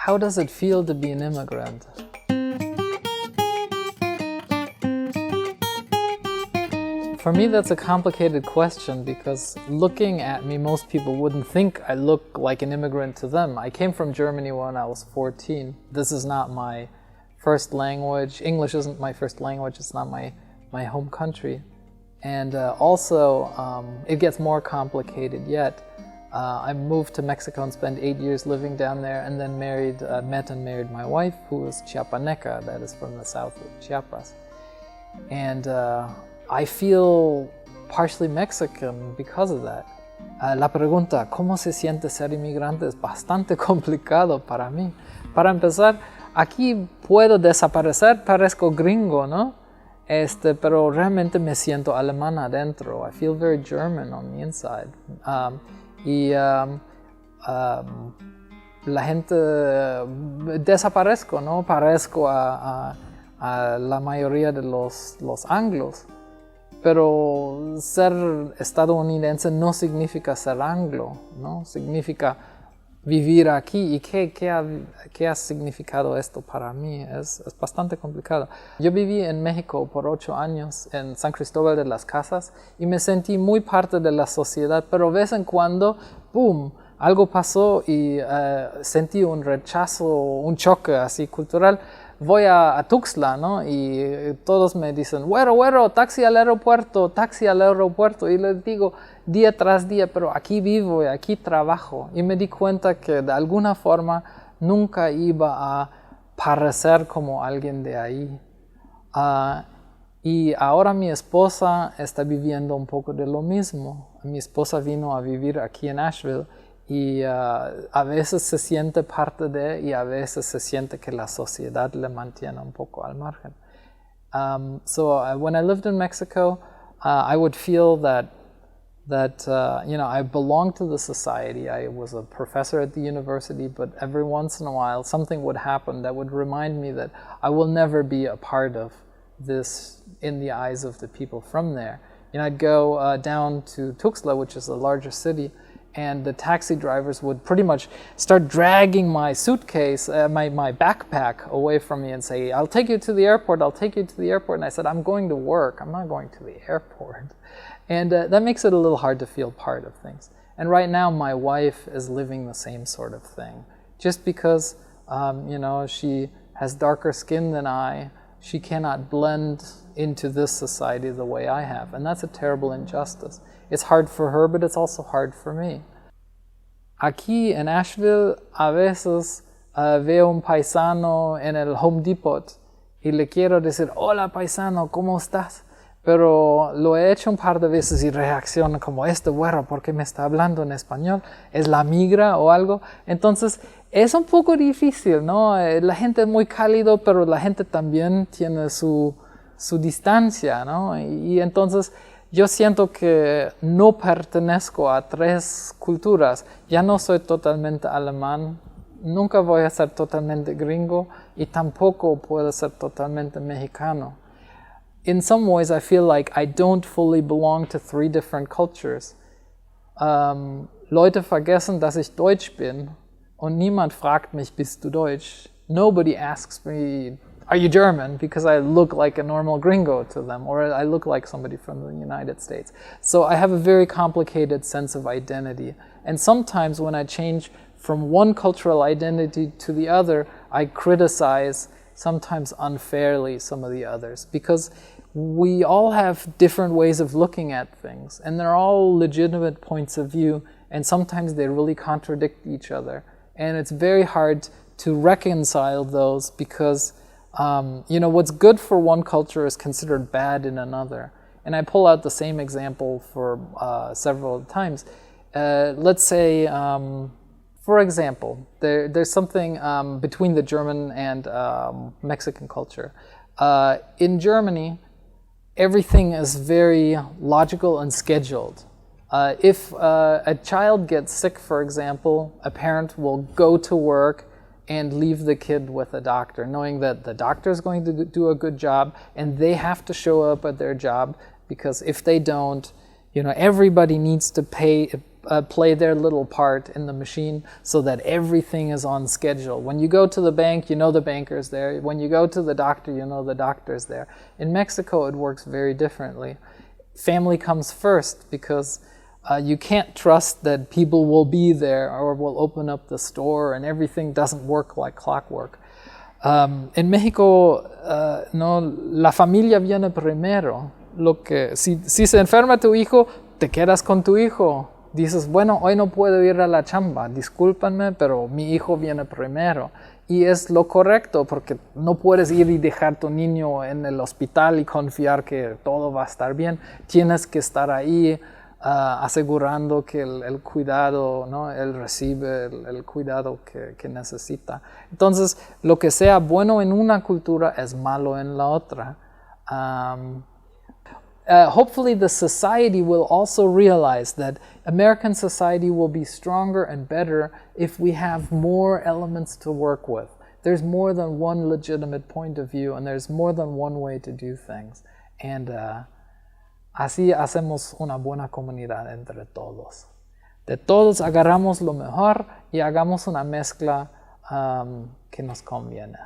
How does it feel to be an immigrant? For me, that's a complicated question because looking at me, most people wouldn't think I look like an immigrant to them. I came from Germany when I was 14. This is not my first language. English isn't my first language. It's not my home country. And also, it gets more complicated yet. I moved to Mexico and spent 8 years living down there, and then met and married my wife, who is Chiapaneca, that is from the south of Chiapas. And I feel partially Mexican because of that. La pregunta, ¿cómo se siente ser inmigrante? Es bastante complicado para mí. Para empezar, aquí puedo desaparecer, parezco gringo, ¿no? Pero realmente me siento alemán adentro. I feel very German on the inside. La gente desaparezco, ¿no? Parezco a la mayoría de los anglos. Pero ser estadounidense no significa ser anglo, ¿no? Significa vivir aquí. ¿Y qué ha significado esto para mí? Es bastante complicado. Yo viví en México por 8 años, en San Cristóbal de las Casas, y me sentí muy parte de la sociedad, pero de vez en cuando, ¡boom!, algo pasó y sentí un rechazo, un choque así cultural. Voy a Tuxtla, ¿no? Y todos me dicen, güero, taxi al aeropuerto, y les digo día tras día, pero aquí vivo y aquí trabajo. Y me di cuenta que de alguna forma nunca iba a parecer como alguien de ahí. Y ahora mi esposa está viviendo un poco de lo mismo. Mi esposa vino a vivir aquí en Asheville. Y a veces se siente parte de, y a veces se siente que la sociedad le mantiene un poco al margen. When I lived in Mexico, I would feel that I belonged to the society. I was a professor at the university, but every once in a while something would happen that would remind me that I will never be a part of this in the eyes of the people from there. I'd go down to Tuxtla, which is the largest city, and the taxi drivers would pretty much start dragging my suitcase, my backpack away from me and say, I'll take you to the airport. And I said, I'm going to work. I'm not going to the airport. And that makes it a little hard to feel part of things. And right now, my wife is living the same sort of thing. Just because, she has darker skin than I, she cannot blend into this society the way I have. And that's a terrible injustice. It's hard for her, but it's also hard for me. Aquí en Asheville, a veces veo un paisano en el Home Depot y le quiero decir, hola paisano, ¿cómo estás? Pero lo he hecho un par de veces y reacciona como, güero, ¿por qué me está hablando en español? ¿Es la migra o algo? Entonces, es un poco difícil, ¿no? La gente es muy cálido, pero la gente también tiene su distancia, ¿no? Y entonces, yo siento que no pertenezco a 3 culturas. Ya no soy totalmente alemán, nunca voy a ser totalmente gringo y tampoco puedo ser totalmente mexicano. In some ways, I feel like I don't fully belong to 3 different cultures. Leute vergessen, dass ich Deutsch bin und niemand fragt mich, bist du Deutsch? Nobody asks me, are you German? Because I look like a normal gringo to them, or I look like somebody from the United States. So I have a very complicated sense of identity. And sometimes when I change from one cultural identity to the other, I criticize, sometimes unfairly, some of the others. Because we all have different ways of looking at things, and they're all legitimate points of view, and sometimes they really contradict each other. And it's very hard to reconcile those because what's good for one culture is considered bad in another. And I pull out the same example for several times. Let's say, for example, there's something between the German and Mexican culture. In Germany, everything is very logical and scheduled. If a child gets sick, for example, a parent will go to work and leave the kid with a doctor, knowing that the doctor is going to do a good job and they have to show up at their job, because if they don't, You know, everybody needs to play their little part in the machine so that everything is on schedule. When you go to the bank, you know the banker's there. When you go to the doctor, you know the doctor's there. In Mexico, it works very differently. Family comes first because you can't trust that people will be there or will open up the store and everything doesn't work like clockwork. En México, no, la familia viene primero. Si se enferma tu hijo, te quedas con tu hijo. Dices, bueno, hoy no puedo ir a la chamba, discúlpenme, pero mi hijo viene primero. Y es lo correcto, porque no puedes ir y dejar tu niño en el hospital y confiar que todo va a estar bien. Tienes que estar ahí asegurando que el cuidado, ¿no? Él recibe el cuidado que necesita. Entonces, lo que sea bueno en una cultura es malo en la otra. Hopefully the society will also realize that American society will be stronger and better if we have more elements to work with. There's more than one legitimate point of view and there's more than one way to do things. And así hacemos una buena comunidad entre todos. De todos agarramos lo mejor y hagamos una mezcla que nos conviene.